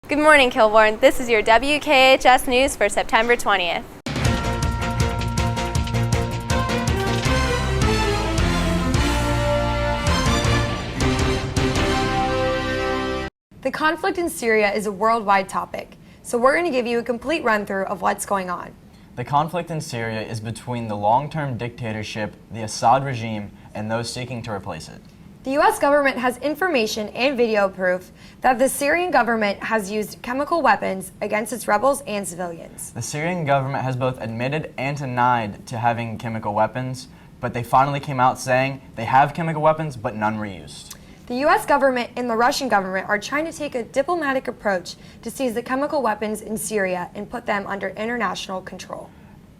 Good morning, Kilbourne. This is your WKHS news for September 20th. The conflict in Syria is a worldwide topic, so we're going to give you a complete run-through of what's going on. The conflict in Syria is between the long-term dictatorship, the Assad regime, and those seeking to replace it. The U.S. government has information and video proof that the Syrian government has used chemical weapons against its rebels and civilians. The Syrian government has both admitted and denied to having chemical weapons, but they finally came out saying they have chemical weapons, but none were used. The U.S. government and the Russian government are trying to take a diplomatic approach to seize the chemical weapons in Syria and put them under international control.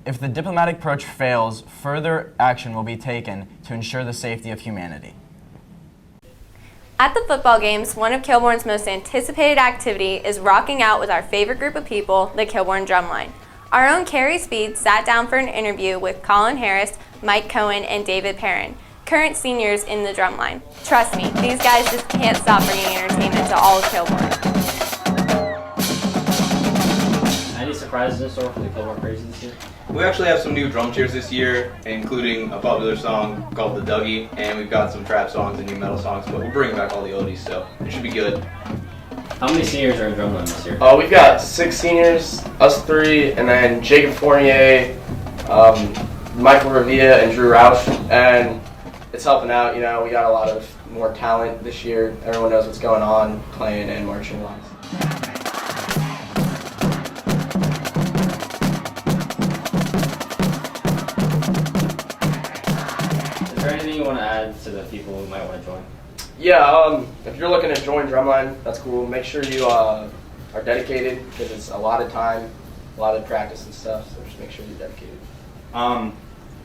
If the diplomatic approach fails, further action will be taken to ensure the safety of humanity. At the football games, one of Kilbourne's most anticipated activity is rocking out with our favorite group of people, the Kilbourne Drumline. Our own Carrie Speed sat down for an interview with Colin Harris, Mike Cohen, and David Perrin, current seniors in the Drumline. Trust me, these guys just can't stop bringing entertainment to all of Kilbourne. Any surprises in store for the Kilbourne Crazies this year? We actually have some new drum tiers this year, including a popular song called The Dougie, and we've got some trap songs and new metal songs, but we're bringing back all the oldies, so it should be good. How many seniors are in Drumline this year? We've got 6 seniors, us 3, and then Jacob Fournier, Michael Revilla, and Drew Roush, and it's helping out. You know, we got a lot of more talent this year. Everyone knows what's going on, playing and marching wise. Is there anything you want to add to the people who might want to join? Yeah, if you're looking to join Drumline, that's cool. Make sure you are dedicated, because it's a lot of time, a lot of practice and stuff, so just make sure you're dedicated.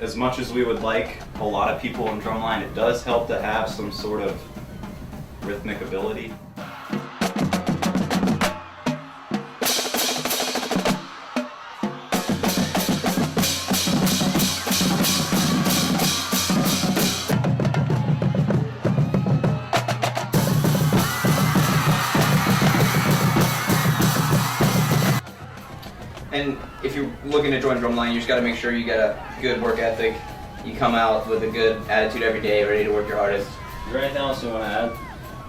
As much as we would like a lot of people in Drumline, it does help to have some sort of rhythmic ability. And if you're looking to join Drumline, you just got to make sure you get a good work ethic. You come out with a good attitude every day, ready to work your hardest. Is there anything else you want to add?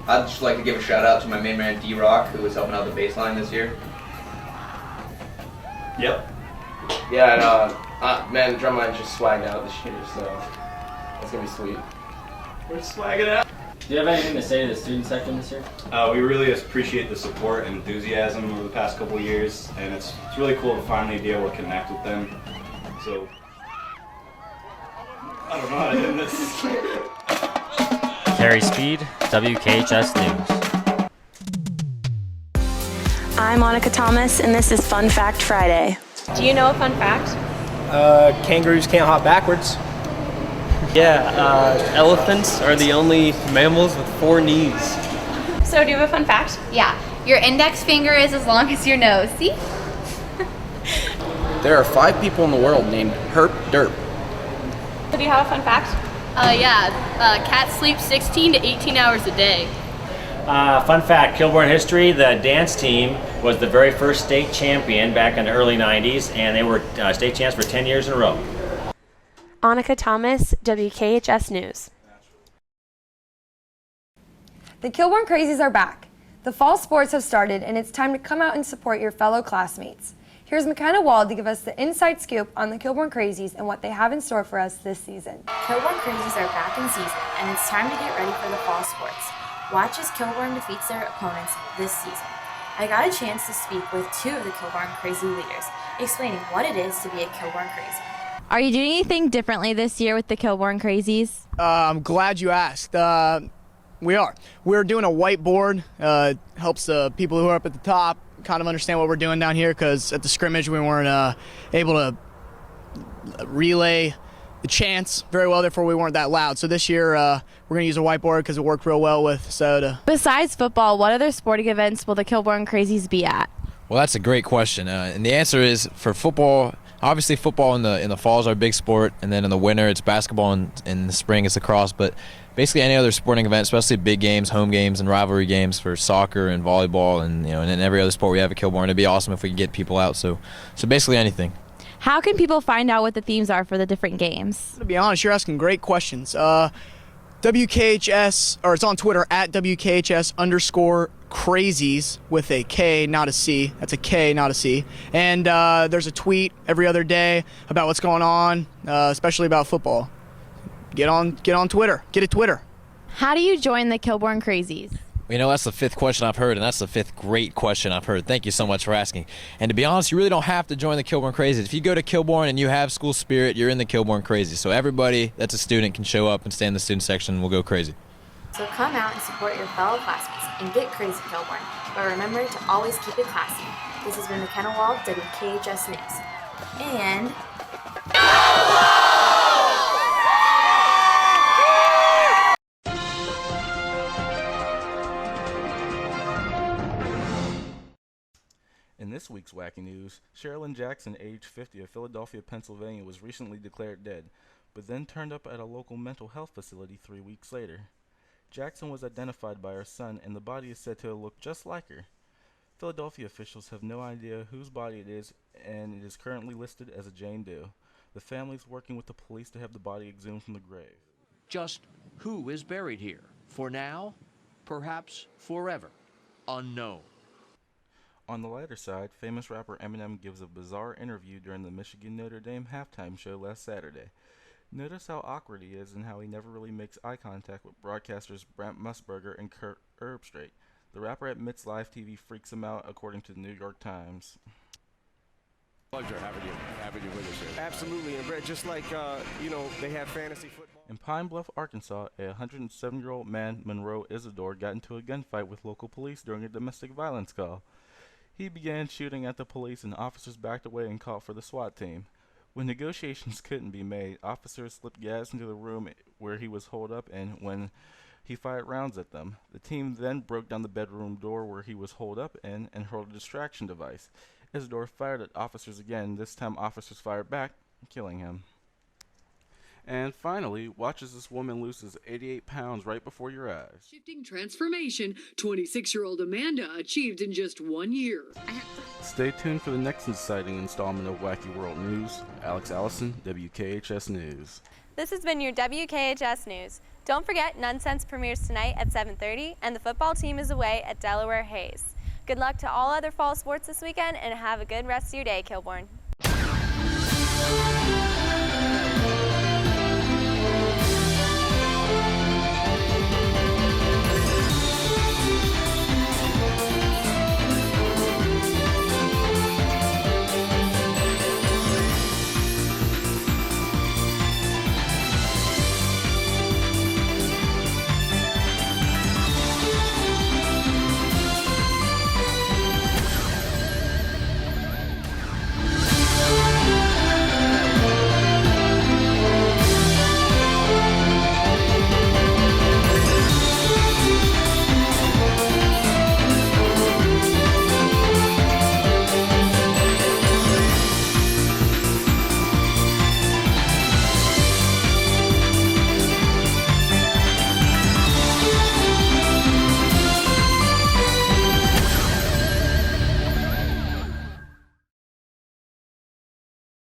I'd just like to give a shout out to my main man D-Rock, who was helping out the bass line this year. Yep. Yeah, and man, the Drumline's just swagged out this year, so it's gonna be sweet. We're swagging out. Do you have anything to say to the student section this year? We really appreciate the support and enthusiasm over the past couple of years, and it's really cool to finally be able to connect with them. So, I don't know how to end this. Carrie Speed, WKHS News. I'm Monica Thomas, and this is Fun Fact Friday. Do you know a fun fact? Kangaroos can't hop backwards. Yeah, elephants are the only mammals with 4 knees. So do you have a fun fact? Yeah, your index finger is as long as your nose, see? There are 5 people in the world named Herp Derp. So do you have a fun fact? Cats sleep 16 to 18 hours a day. Fun fact, Kilbourne history, the dance team was the very first state champion back in the early 90s, and they were state champs for 10 years in a row. Monica Thomas, WKHS News. The Kilbourne Crazies are back. The fall sports have started, and it's time to come out and support your fellow classmates. Here's McKenna Wald to give us the inside scoop on the Kilbourne Crazies and what they have in store for us this season. Kilbourne Crazies are back in season, and it's time to get ready for the fall sports. Watch as Kilbourne defeats their opponents this season. I got a chance to speak with 2 of the Kilbourne Crazy leaders, explaining what it is to be a Kilbourne Crazy. Are you doing anything differently this year with the Kilbourne Crazies? I'm glad you asked. We are. We're doing a whiteboard. Helps the people who are up at the top kind of understand what we're doing down here, because at the scrimmage we weren't able to relay the chants very well, therefore we weren't that loud. So this year we're going to use a whiteboard because it worked real well with soda. Besides football, what other sporting events will the Kilbourne Crazies be at? Well, that's a great question, and the answer is for football. Obviously, football in the fall is our big sport, and then in the winter it's basketball, and in the spring it's lacrosse. But basically any other sporting event, especially big games, home games, and rivalry games for soccer and volleyball, and and in every other sport we have at Kilbourne. It'd be awesome if we could get people out. So basically anything. How can people find out what the themes are for the different games? To be honest, you're asking great questions. WKHS, or it's on Twitter at WKHS_crazies with a K, not a C. That's a K, not a C. And there's a tweet every other day about what's going on, especially about football. Get on Twitter. Get a Twitter. How do you join the Kilbourne Crazies? That's the 5th question I've heard, and that's the 5th great question I've heard. Thank you so much for asking. And to be honest, you really don't have to join the Kilbourne Crazies. If you go to Kilbourne and you have school spirit, you're in the Kilbourne Crazies. So everybody that's a student can show up and stay in the student section, and we'll go crazy. So come out and support your fellow classmates and get crazy, Kilbourne. But remember to always keep it classy. This has been McKenna Wald, WKHS News. And... In this week's wacky news, Sherilyn Jackson, age 50, of Philadelphia, Pennsylvania, was recently declared dead, but then turned up at a local mental health facility 3 weeks later. Jackson was identified by her son, and the body is said to have looked just like her. Philadelphia officials have no idea whose body it is, and it is currently listed as a Jane Doe. The family is working with the police to have the body exhumed from the grave. Just who is buried here? For now? Perhaps forever? Unknown. On the lighter side, famous rapper Eminem gives a bizarre interview during the Michigan Notre Dame halftime show last Saturday. Notice how awkward he is and how he never really makes eye contact with broadcasters Brent Musburger and Kurt Herbstreit. The rapper admits live TV freaks him out, according to the New York Times. Pleasure having you with us here. Absolutely, and Brett, just like they have fantasy football. In Pine Bluff, Arkansas, a 107-year-old man, Monroe Isidore, got into a gunfight with local police during a domestic violence call. He began shooting at the police, and officers backed away and called for the SWAT team. When negotiations couldn't be made, officers slipped gas into the room where he was holed up in when he fired rounds at them. The team then broke down the bedroom door where he was holed up in and hurled a distraction device. Isidore fired at officers again. This time officers fired back, killing him. And finally, watch as this woman loses 88 pounds right before your eyes. Shifting transformation 26-year-old Amanda achieved in just 1 year. Stay tuned for the next exciting installment of Wacky World News. Alex Allison, WKHS News. This has been your WKHS News. Don't forget, Nonsense premieres tonight at 7:30, and the football team is away at Delaware Hayes. Good luck to all other fall sports this weekend, and have a good rest of your day, Kilbourne.